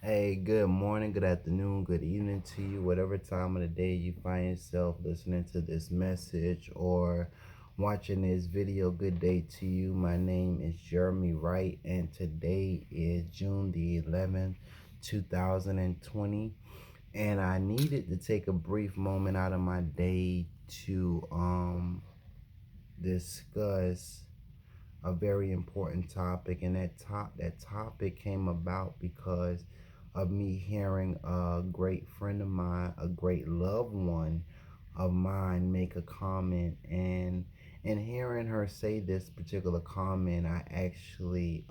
Hey, good morning, good afternoon, good evening to you, whatever time of the day you find yourself listening to this message or watching this video. Good day to you. My name is Jerrie'Me Wright, and today is June the 11th, 2020. And I needed to take a brief moment out of my day to discuss a very important topic, and that topic came about because of me hearing a great friend of mine, a great loved one of mine, make a comment, and hearing her say this particular comment, I actually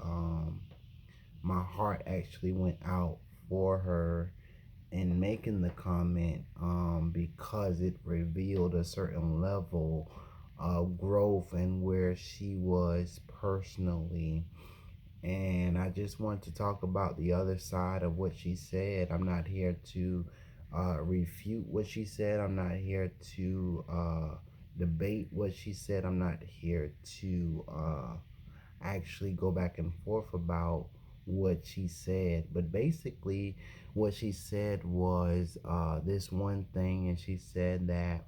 my heart actually went out for her in making the comment, because it revealed a certain level of growth and where she was personally. And I just want to talk about the other side of what she said. I'm not here to refute what she said. I'm not here to debate what she said. I'm not here to actually go back and forth about what she said. But basically, what she said was this one thing, and she said that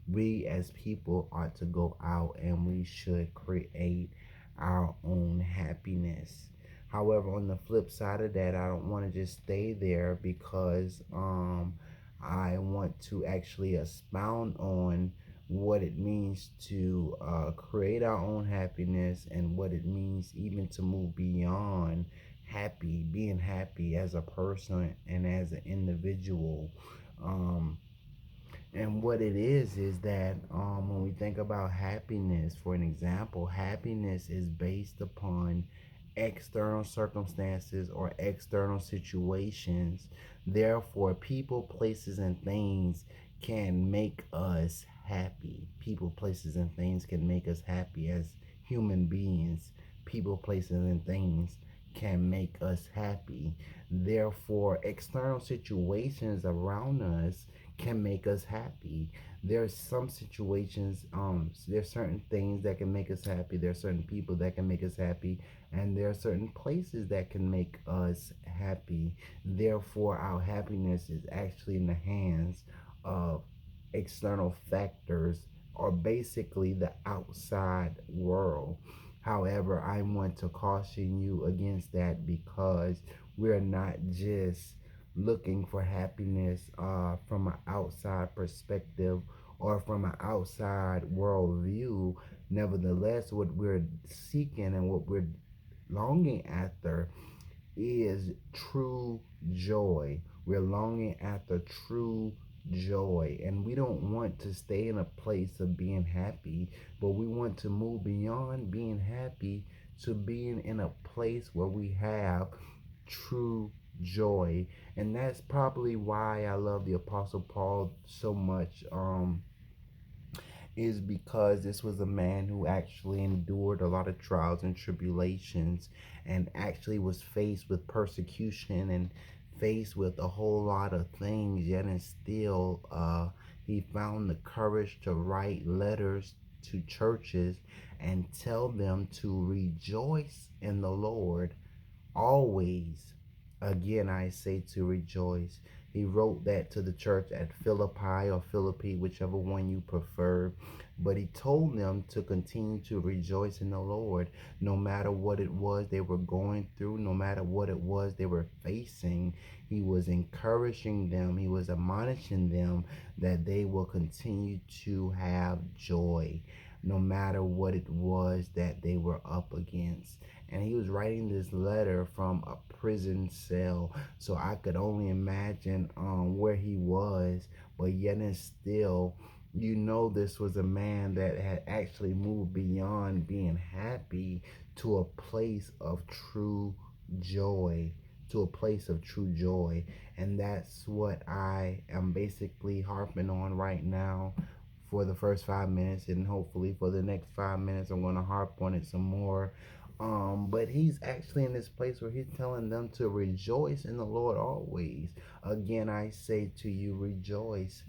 we as people ought to go out and we should create our own happiness. However, on the flip side of that, I don't want to just stay there because I want to actually expound on what it means to create our own happiness and what it means even to move beyond being happy as a person and as an individual. Um, and what it is that when we think about happiness, for an example, happiness is based upon external circumstances or external situations. Therefore, people, places, and things can make us happy. People, places, and things can make us happy as human beings. People, places, and things can make us happy. Therefore, external situations around us can make us happy. There's some situations, there's certain things that can make us happy. There's certain people that can make us happy, and there are certain places that can make us happy. Therefore, our happiness is actually in the hands of external factors, or basically the outside world. However, I want to caution you against that because we're not just looking for happiness from an outside perspective or from an outside worldview. Nevertheless, what we're seeking and what we're longing after is true joy. We're longing after true joy. And we don't want to stay in a place of being happy, but we want to move beyond being happy to being in a place where we have true joy. And that's probably why I love the Apostle Paul so much. Is because this was a man who actually endured a lot of trials and tribulations and actually was faced with persecution and faced with a whole lot of things, yet and still he found the courage to write letters to churches and tell them to rejoice in the Lord always. Again, I say to rejoice. He wrote that to the church at Philippi or Philippi, whichever one you prefer. But he told them to continue to rejoice in the Lord no matter what it was they were going through, no matter what it was they were facing. He was encouraging them, he was admonishing them that they will continue to have joy no matter what it was that they were up against. And he was writing this letter from a prison cell, so I could only imagine where he was. But yet and still, this was a man that had actually moved beyond being happy to a place of true joy, to a place of true joy. And that's what I am basically harping on right now for the first 5 minutes, and hopefully for the next 5 minutes I'm going to harp on it some more. But he's actually in this place where he's telling them to rejoice in the Lord always. Again, I say to you, rejoice.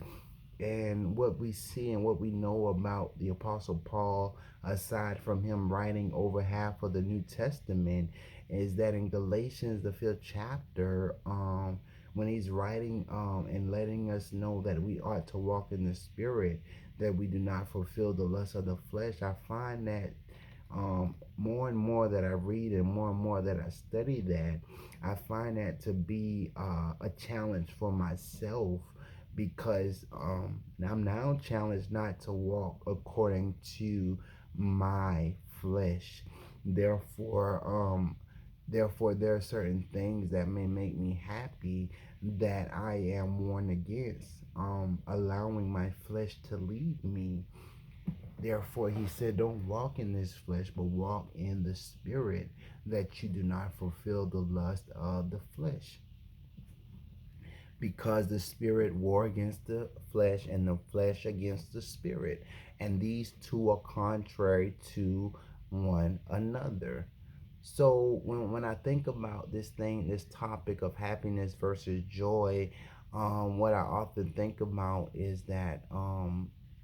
And what we see and what we know about the Apostle Paul, aside from him writing over half of the New Testament, is that in Galatians, the fifth chapter, when he's writing and letting us know that we ought to walk in the spirit, that we do not fulfill the lust of the flesh. I find that more and more that I read and more that I study that, I find that to be a challenge for myself, because I'm now challenged not to walk according to my flesh. Therefore, therefore, there are certain things that may make me happy that I am warned against, allowing my flesh to lead me. Therefore, he said, don't walk in this flesh, but walk in the spirit, that you do not fulfill the lust of the flesh. Because the spirit war against the flesh, and the flesh against the spirit. And these two are contrary to one another. So when I think about this thing, this topic of happiness versus joy, what I often think about is that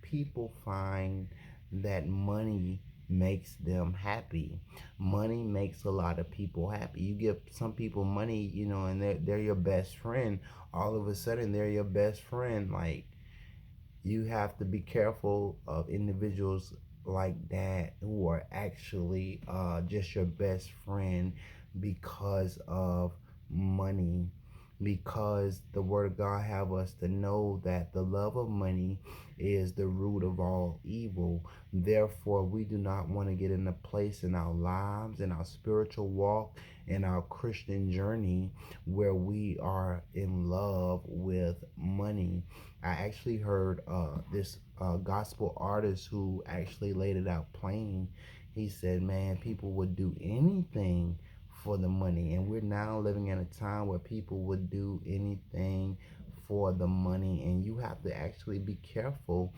people find that money makes them happy. Money makes a lot of people happy. You give some people money, and they're your best friend. All of a sudden, they're your best friend. Like, you have to be careful of individuals like that who are actually just your best friend because of money, because the word of God have us to know that the love of money is the root of all evil. Therefore, we do not want to get in a place in our lives, in our spiritual walk, in our Christian journey, where we are in love with money. I actually heard this gospel artist who actually laid it out plain. He said, man, people would do anything for the money. And we're now living in a time where people would do anything for the money. And you have to actually be careful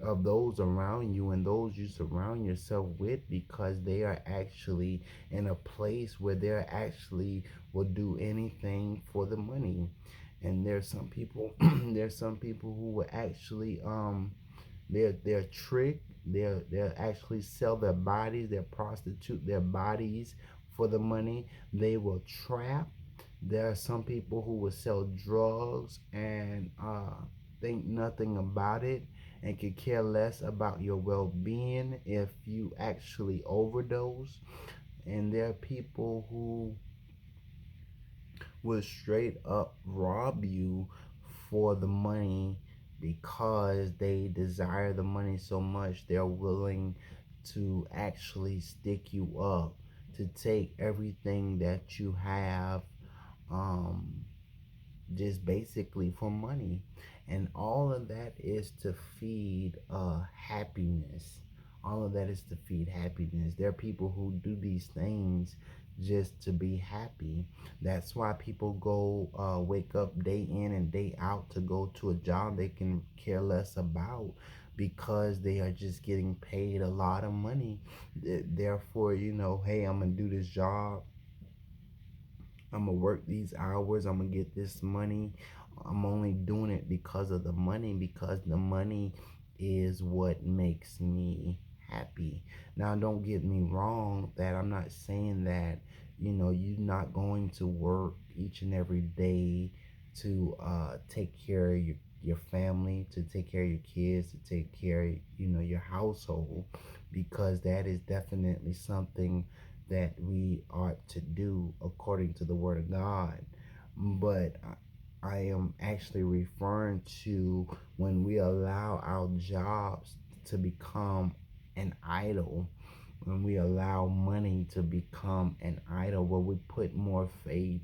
of those around you and those you surround yourself with, because they are actually in a place where they're actually will do anything for the money. And there's some people there's some people who will actually they're tricked. They'll actually sell their bodies, they'll prostitute their bodies for the money. They will trap. There are some people who will sell drugs and think nothing about it, and could care less about your well-being if you actually overdose. And there are people who will straight up rob you for the money, because they desire the money so much they're willing to actually stick you up, to take everything that you have, um, just basically for money. And all of that is to feed happiness. All of that is to feed happiness. There are people who do these things just to be happy. That's why people go wake up day in and day out to go to a job they can care less about, because they are just getting paid a lot of money. Therefore, hey, I'm gonna do this job, I'm gonna work these hours, I'm gonna get this money. I'm only doing it because of the money, because the money is what makes me happy. Now, don't get me wrong, that I'm not saying that, you're not going to work each and every day to take care of your family, to take care of your kids, to take care of, your household, because that is definitely something that we ought to do according to the word of God. But I am actually referring to when we allow our jobs to become an idol, when we allow money to become an idol, where we put more faith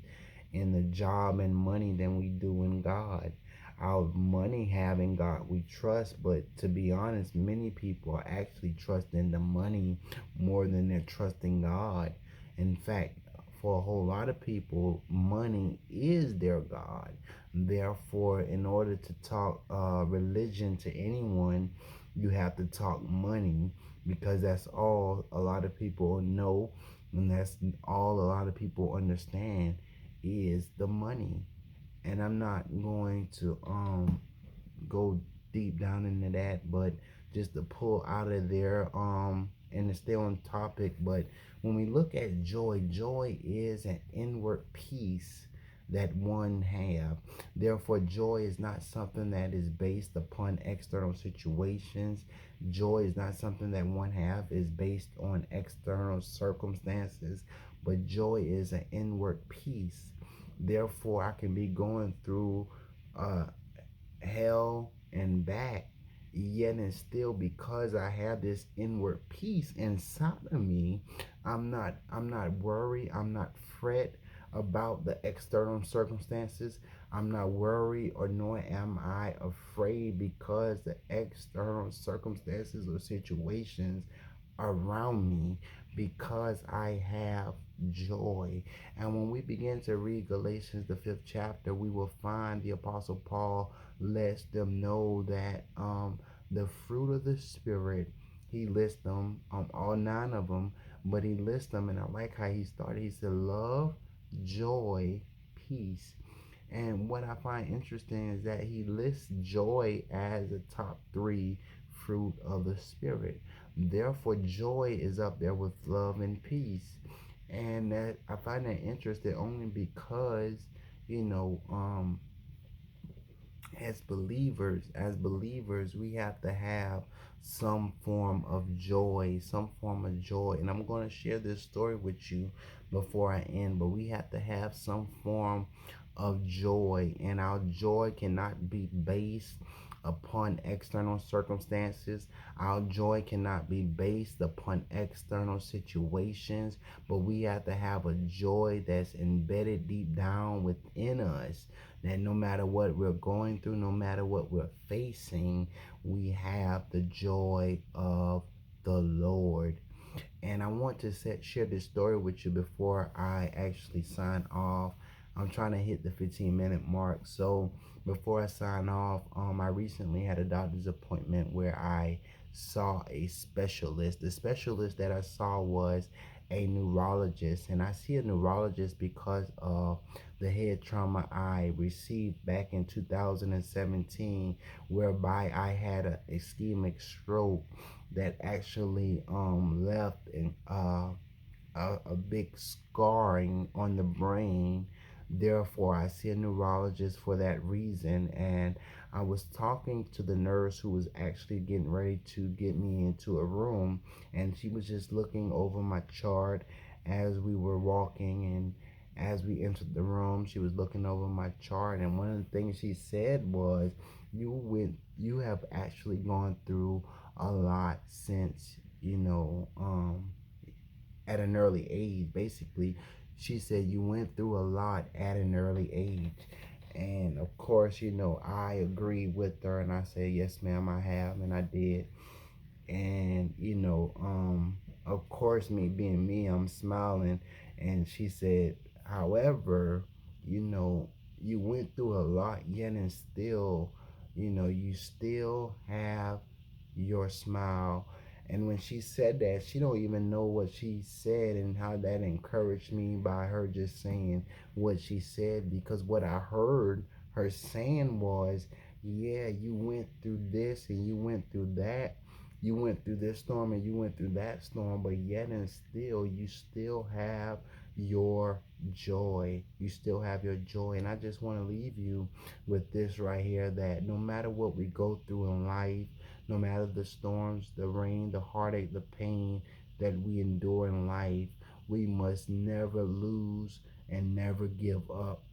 in the job and money than we do in God. Our money having God we trust, but to be honest, many people are actually trusting the money more than they're trusting God. In fact, for a whole lot of people, money is their God. Therefore, in order to talk religion to anyone, you have to talk money, because that's all a lot of people know, and that's all a lot of people understand is the money. And I'm not going to go deep down into that, but just to pull out of there, and it's still on topic, but when we look at joy, joy is an inward peace that one have. Therefore, joy is not something that is based upon external situations. Joy is not something that one have is based on external circumstances, but joy is an inward peace. Therefore, I can be going through uh, hell and back, yet and still, because I have this inward peace inside of me, I'm not worried, I'm not fret about the external circumstances. I'm not worried, or nor am I afraid because the external circumstances or situations around me, because I have joy. And when we begin to read Galatians, the fifth chapter, we will find the Apostle Paul lets them know that the fruit of the Spirit, he lists them, all nine of them, but he lists them, and I like how he started. He said, love, joy, peace. And what I find interesting is that he lists joy as the top three fruit of the Spirit. Therefore, joy is up there with love and peace. And that I find that interesting only because, you know, as believers, we have to have some form of joy, some form of joy. And I'm going to share this story with you before I end, but we have to have some form of joy, and our joy cannot be based upon external circumstances. Our joy cannot be based upon external situations, but we have to have a joy that's embedded deep down within us, that no matter what we're going through, no matter what we're facing, we have the joy of the Lord. And I want to share this story with you before I actually sign off. I'm trying to hit the 15-minute mark. So before I sign off, I recently had a doctor's appointment where I saw a specialist. The specialist that I saw was a neurologist, and I see a neurologist because of the head trauma I received back in 2017, whereby I had a ischemic stroke that actually left a big scarring on the brain. Therefore, I see a neurologist for that reason. And I was talking to the nurse who was actually getting ready to get me into a room, and she was just looking over my chart as we were walking. And as we entered the room, she was looking over my chart. And one of the things she said was, you have actually gone through a lot since, at an early age. Basically, she said you went through a lot at an early age. And of course, I agreed with her, and I said, yes, ma'am, I have, and I did. And of course, me being me, I'm smiling. And she said, however, you know you went through a lot, yet and still, you still have your smile. And when she said that, she don't even know what she said, and how that encouraged me by her just saying what she said. Because what I heard her saying was, yeah, you went through this and you went through that, you went through this storm and you went through that storm, but yet and still, you still have your joy. You still have your joy. And I just want to leave you with this right here, that no matter what we go through in life, no matter the storms, the rain, the heartache, the pain that we endure in life, we must never lose and never give up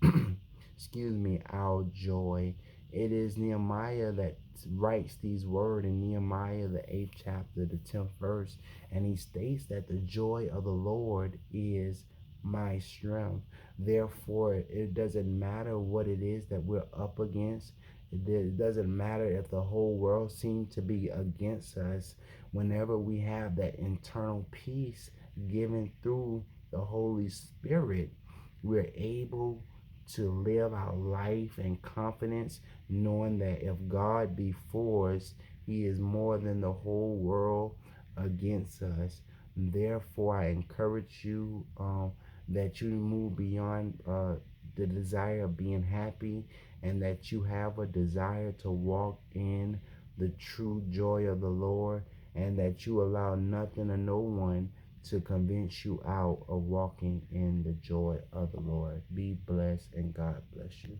excuse me, our joy. It is Nehemiah that writes these words in Nehemiah, the 8th chapter, the 10th verse, and he states that the joy of the Lord is my strength. Therefore, it doesn't matter what it is that we're up against. It doesn't matter if the whole world seems to be against us. Whenever we have that internal peace given through the Holy Spirit, we're able to live our life in confidence, knowing that if God be for us, he is more than the whole world against us. Therefore, I encourage you that you move beyond the desire of being happy, and that you have a desire to walk in the true joy of the Lord. and that you allow nothing or no one to convince you out of walking in the joy of the Lord. Be blessed and God bless you.